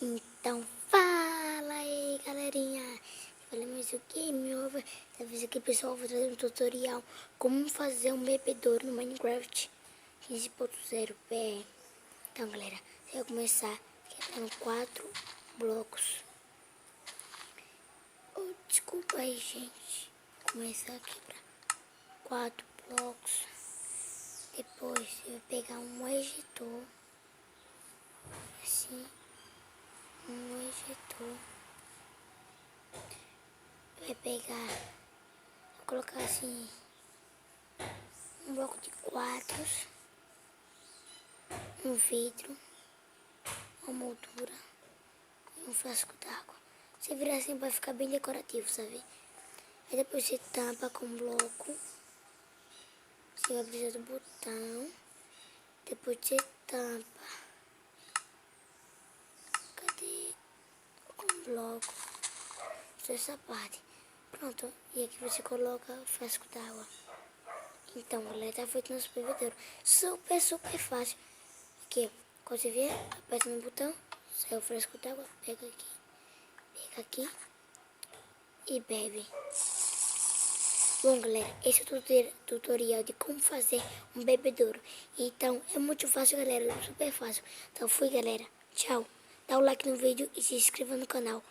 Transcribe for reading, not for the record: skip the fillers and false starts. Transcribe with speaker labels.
Speaker 1: Então fala aí, galerinha. Eu falei, mas o que me ouve? Dessa vez aqui, pessoal, vou trazer um tutorial como fazer um bebedouro no Minecraft 15.0 pé. Então, galera, você vai começar quebrando 4 blocos. Oh, desculpa aí, gente. Começar a quebrar 4 blocos. Depois você vai pegar um ejetor, assim, um ejetor. Vai pegar, vou colocar assim, um bloco de quadros, um vidro, uma moldura e um frasco d'água. Você virar assim vai ficar bem decorativo, sabe? Aí depois você tampa com um bloco. Você vai precisar do botão. Depois você tampa. Cadê? Com um bloco. Só essa parte. Pronto. E aqui você coloca o frasco d'água. Então, galera, tá feito nosso bebedouro. Super, super fácil. Aqui, quando você vier, aperta no botão, sai o frasco d'água, pega aqui e bebe. Bom, galera, esse é o tutorial de como fazer um bebedouro. Então, é muito fácil, galera, super fácil. Então, fui, galera. Tchau. Dá o like no vídeo e se inscreva no canal.